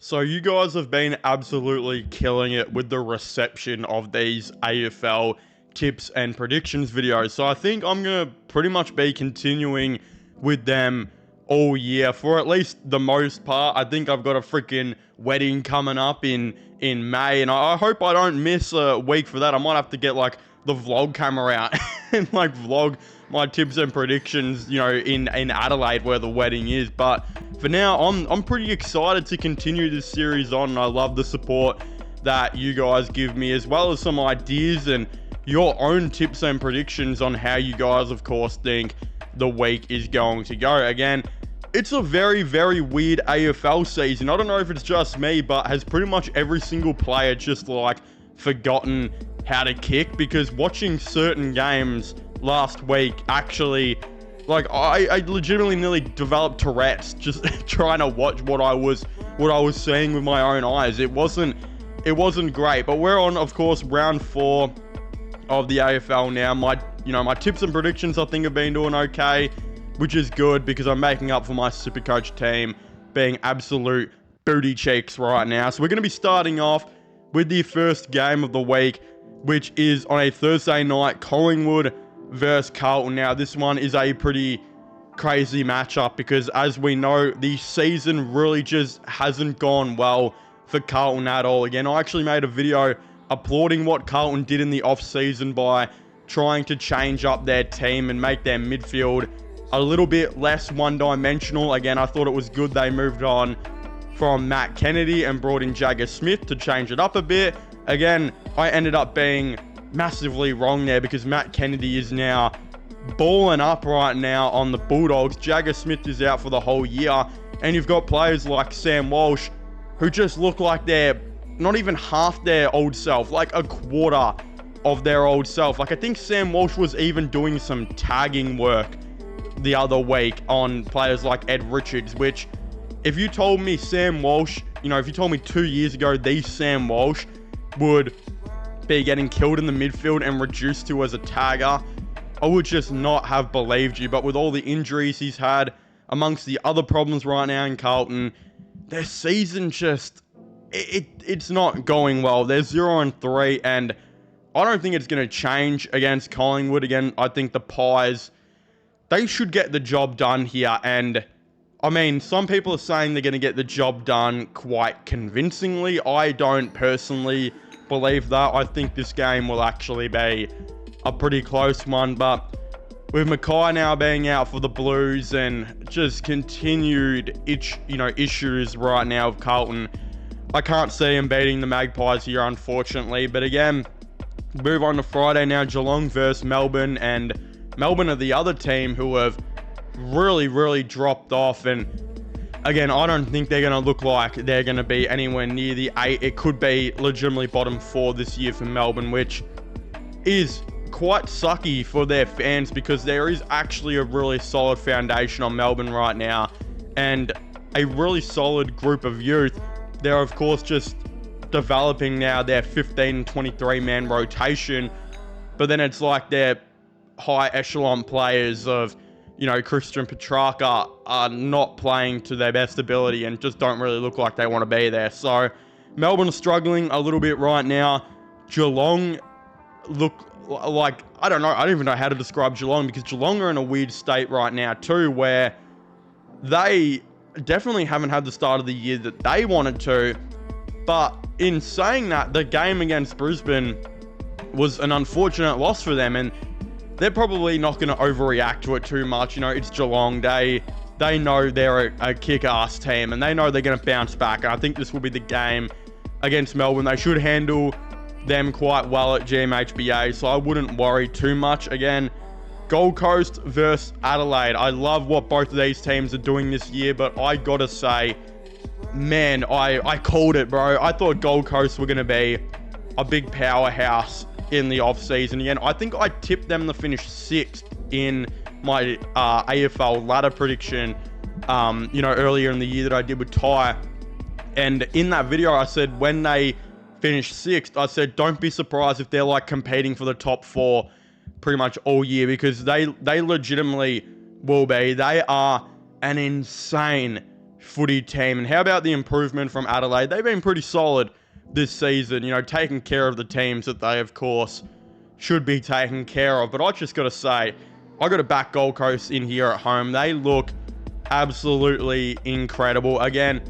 So you guys have been absolutely killing it with the reception of these AFL tips and predictions videos. So I think I'm going to pretty much be continuing with them all year for at least the most part. I think I've got a freaking wedding coming up in May, and I hope I don't miss a week for that. I might have to get like the vlog camera out and like vlog my tips and predictions, in Adelaide where the wedding is. But for now, I'm pretty excited to continue this series on, and I love the support that you guys give me, as well as some ideas and your own tips and predictions on how you guys, of course, think the week is going to go. Again, it's a very, very weird AFL season. I don't know if it's just me, but has pretty much every single player just like forgotten how to kick, because watching certain games last week actually, like, I legitimately nearly developed Tourette's just trying to watch what I was seeing with my own eyes. It wasn't great. But we're on, of course, round 4 of the AFL now. My tips and predictions I think have been doing okay, which is good because I'm making up for my Supercoach team being absolute booty cheeks right now. So we're going to be starting off with the first game of the week, which is on a Thursday night, Collingwood versus Carlton. Now, this one is a pretty crazy matchup because, as we know, the season really just hasn't gone well for Carlton at all. Again, I actually made a video applauding what Carlton did in the off-season by trying to change up their team and make their midfield a little bit less one-dimensional. Again, I thought it was good they moved on from Matt Kennedy and brought in Jagger Smith to change it up a bit. Again, I ended up being massively wrong there because Matt Kennedy is now balling up right now on the Bulldogs. Jagger Smith is out for the whole year, and you've got players like Sam Walsh who just look like they're not even half their old self, like a quarter of their old self. Like, I think Sam Walsh was even doing some tagging work the other week on players like Ed Richards, which, if you told me Sam Walsh, if you told me 2 years ago the Sam Walsh would be getting killed in the midfield and reduced to as a tagger, I would just not have believed you. But with all the injuries he's had, amongst the other problems right now in Carlton, their season just, it's not going well. They're 0-3, and I don't think it's going to change against Collingwood. Again, I think the Pies, they should get the job done here. And I mean, some people are saying they're going to get the job done quite convincingly. I don't personally believe that. I think this game will actually be a pretty close one. But with Mackay now being out for the Blues and just continued issues right now of Carlton, I can't see him beating the Magpies here, unfortunately. But again, move on to Friday now, Geelong versus Melbourne, and Melbourne are the other team who have really, really dropped off. And again, I don't think they're going to look like they're going to be anywhere near the 8. It could be legitimately bottom 4 this year for Melbourne, which is quite sucky for their fans because there is actually a really solid foundation on Melbourne right now and a really solid group of youth. They're, of course, just developing now their 15 23 man rotation, but then it's like their high echelon players of Christian Petrarca are not playing to their best ability and just don't really look like they want to be there. So Melbourne are struggling a little bit right now. Geelong look like, I don't even know how to describe Geelong, because Geelong are in a weird state right now too, where they definitely haven't had the start of the year that they wanted to. But in saying that, the game against Brisbane was an unfortunate loss for them, and they're probably not going to overreact to it too much. It's Geelong. They know they're a kick-ass team, and they know they're going to bounce back. And I think this will be the game against Melbourne. They should handle them quite well at GMHBA, so I wouldn't worry too much. Again, Gold Coast versus Adelaide. I love what both of these teams are doing this year, but I got to say, man, I called it, bro. I thought Gold Coast were going to be a big powerhouse in the off-season. Again, I think I tipped them to finish 6th in my AFL ladder prediction, earlier in the year that I did with Ty. And in that video, I said when they finish 6th, I said don't be surprised if they're like competing for the top 4 pretty much all year, because they legitimately will be. They are an insane footy team. And how about the improvement from Adelaide? They've been pretty solid this season, taking care of the teams that they, of course, should be taken care of. But I just got to say, I got to back Gold Coast in here at home. They look absolutely incredible. Again,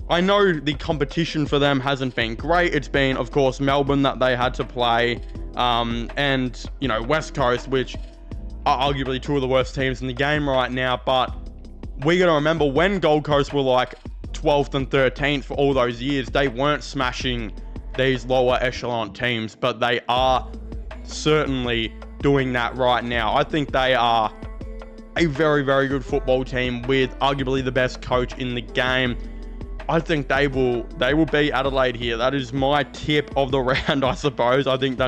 I know the competition for them hasn't been great. It's been, of course, Melbourne that they had to play, and, West Coast, which are arguably two of the worst teams in the game right now. But we got to remember, when Gold Coast were like 12th and 13th for all those years, they weren't smashing these lower echelon teams, but they are certainly doing that right now. I think they are a very, very good football team with arguably the best coach in the game. I think they will beat Adelaide here. That is my tip of the round, I suppose. I think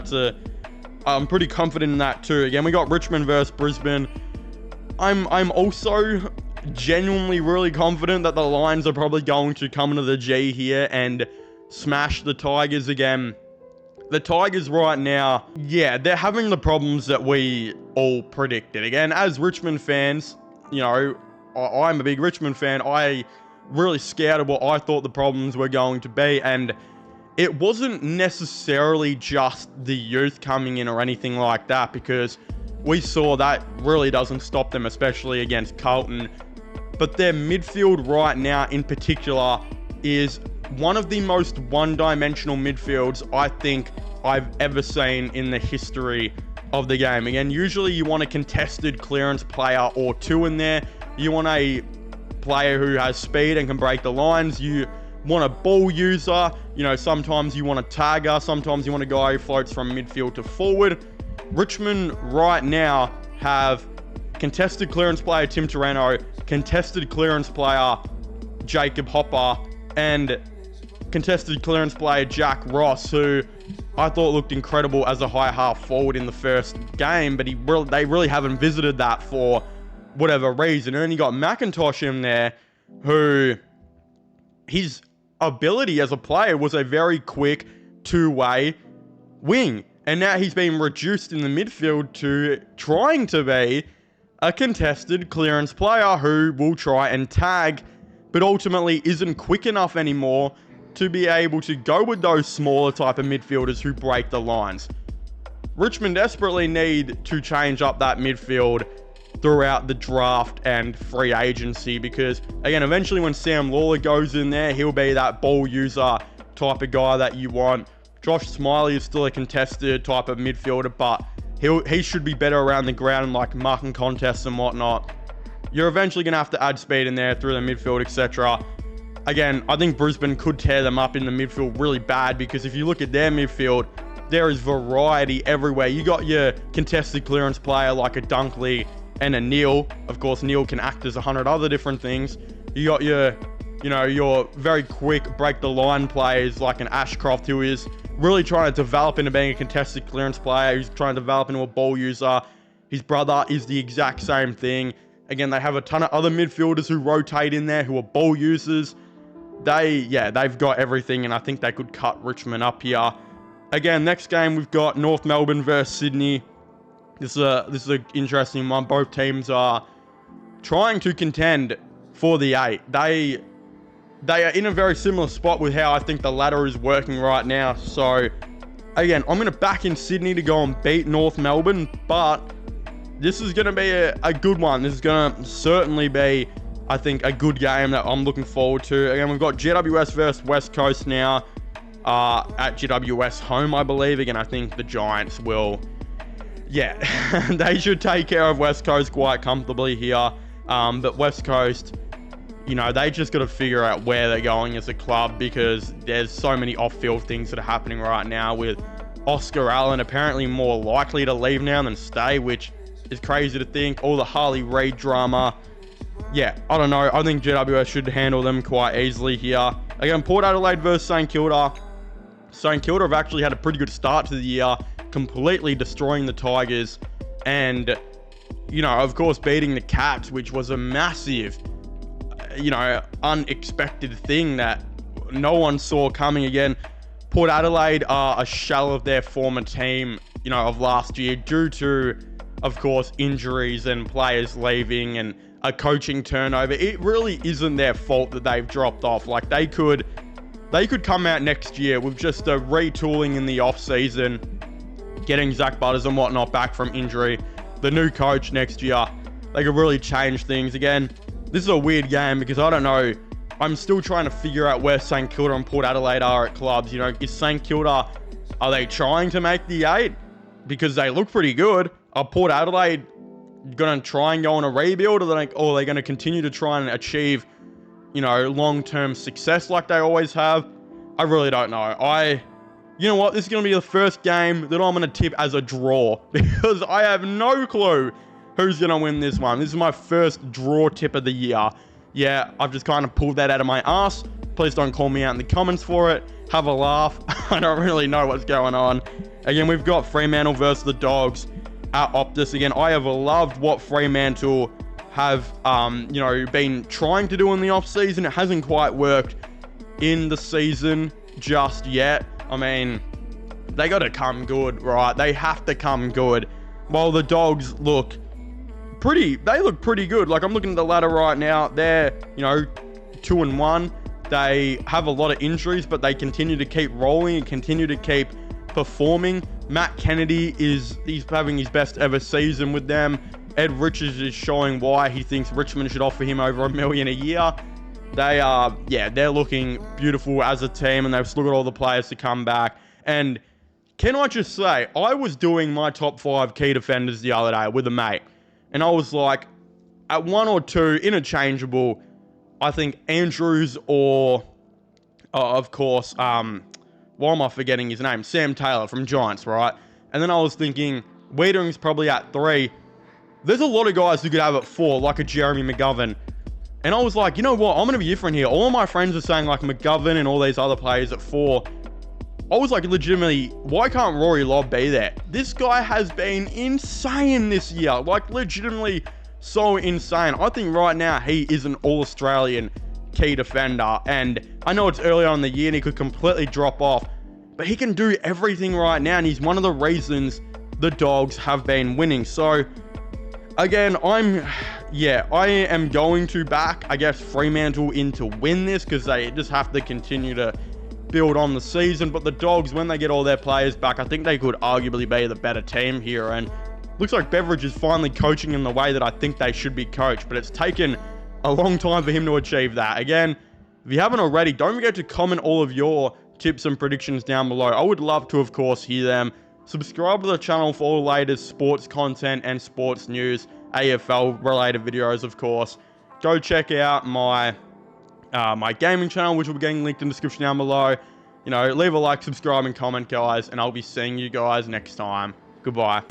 I'm pretty confident in that too. Again, we got Richmond versus Brisbane. I'm also genuinely really confident that the Lions are probably going to come into the G here and smash the Tigers again. The Tigers right now, they're having the problems that we all predicted. Again, as Richmond fans, I'm a big Richmond fan. I really scouted what I thought the problems were going to be, and it wasn't necessarily just the youth coming in or anything like that, because we saw that really doesn't stop them, especially against Carlton. But their midfield right now in particular is one of the most one-dimensional midfields I think I've ever seen in the history of the game. Again, usually you want a contested clearance player or two in there. You want a player who has speed and can break the lines. You want a ball user. Sometimes you want a tagger. Sometimes you want a guy who floats from midfield to forward. Richmond right now have contested clearance player Tim Torreno, contested clearance player Jacob Hopper, and contested clearance player Jack Ross, who I thought looked incredible as a high half forward in the first game, but they really haven't visited that for whatever reason. And then you got McIntosh in there, who his ability as a player was a very quick two-way wing. And now he's been reduced in the midfield to trying to be a contested clearance player who will try and tag, but ultimately isn't quick enough anymore to be able to go with those smaller type of midfielders who break the lines. Richmond desperately need to change up that midfield throughout the draft and free agency, because again, eventually when Sam Lawler goes in there, he'll be that ball user type of guy that you want. Josh Smiley is still a contested type of midfielder, but he should be better around the ground, like marking contests and whatnot. You're eventually going to have to add speed in there through the midfield, etc. Again, I think Brisbane could tear them up in the midfield really bad, because if you look at their midfield, there is variety everywhere. You got your contested clearance player like a Dunkley and a Neil. Of course, Neil can act as 100 other different things. You got your very quick break the line players like an Ashcroft, who is really trying to develop into being a contested clearance player. He's trying to develop into a ball user. His brother is the exact same thing. Again, they have a ton of other midfielders who rotate in there who are ball users. They've got everything, and I think they could cut Richmond up here. Again, next game we've got North Melbourne versus Sydney. This is an interesting one. Both teams are trying to contend for the 8. They are in a very similar spot with how I think the ladder is working right now. So, again, I'm going to back in Sydney to go and beat North Melbourne, but this is going to be a good one. This is going to certainly be, I think, a good game that I'm looking forward to. Again, we've got GWS versus West Coast now at GWS home, I believe. Again, I think the Giants will, they should take care of West Coast quite comfortably here. But West Coast, they just got to figure out where they're going as a club, because there's so many off-field things that are happening right now, with Oscar Allen apparently more likely to leave now than stay, which is crazy to think. All the Harley Reid drama. I don't know. I think GWS should handle them quite easily here. Again, Port Adelaide versus St Kilda. St Kilda have actually had a pretty good start to the year, completely destroying the Tigers, and, of course, beating the Cats, which was a massive, unexpected thing that no one saw coming. Again, Port Adelaide are a shell of their former team, of last year, due to, of course, injuries and players leaving and a coaching turnover. It really isn't their fault that they've dropped off. Like, they could come out next year with just a retooling in the off-season, getting Zach Butters and whatnot back from injury. The new coach next year, they could really change things. Again, this is a weird game because I don't know. I'm still trying to figure out where St Kilda and Port Adelaide are at clubs. You know, is St Kilda, are they trying to make the 8? Because they look pretty good. Are Port Adelaide going to try and go on a rebuild, or are they going to continue to try and achieve, you know, long-term success like they always have? I really don't know. You know what? This is going to be the first game that I'm going to tip as a draw because I have no clue who's going to win this one. This is my first draw tip of the year. Yeah, I've just kind of pulled that out of my ass. Please don't call me out in the comments for it. Have a laugh. I don't really know what's going on. Again, we've got Fremantle versus the Dogs at Optus. Again, I have loved what Fremantle have, you know, been trying to do in the off-season. It hasn't quite worked in the season just yet. I mean, they got to come good, right? They have to come good. While the Dogs look pretty good. Like, I'm looking at the ladder right now. They're, you know, 2-1. They have a lot of injuries, but they continue to keep rolling and continue to keep performing. Matt Kennedy he's having his best ever season with them. Ed Richards is showing why he thinks Richmond should offer him over $1 million a year. They're looking beautiful as a team, and they've still got all the players to come back. And can I just say, I was doing my top 5 key defenders the other day with a mate, and I was like, at 1 or 2, interchangeable, I think Andrews or, of course, why am I forgetting his name? Sam Taylor from Giants, right? And then I was thinking, Wiedering's probably at 3. There's a lot of guys who could have at 4, like a Jeremy McGovern. And I was like, you know what? I'm going to be different here. All of my friends are saying like McGovern and all these other players at 4. I was like, legitimately, why can't Rory Lobb be there? This guy has been insane this year. Like, legitimately so insane. I think right now he is an All-Australian key defender. And I know it's early on in the year and he could completely drop off. But he can do everything right now. And he's one of the reasons the Dogs have been winning. So, again, I am going to back, I guess, Fremantle in to win this because they just have to continue to build on the season. But the Dogs, when they get all their players back, I think they could arguably be the better team here. And looks like Beveridge is finally coaching in the way that I think they should be coached. But it's taken a long time for him to achieve that. Again, if you haven't already, don't forget to comment all of your tips and predictions down below. I would love to, of course, hear them. Subscribe to the channel for all the latest sports content and sports news, AFL related videos, of course. Go check out my my gaming channel, which will be getting linked in the description down below. You know, leave a like, subscribe, and comment, guys, and I'll be seeing you guys next time. Goodbye.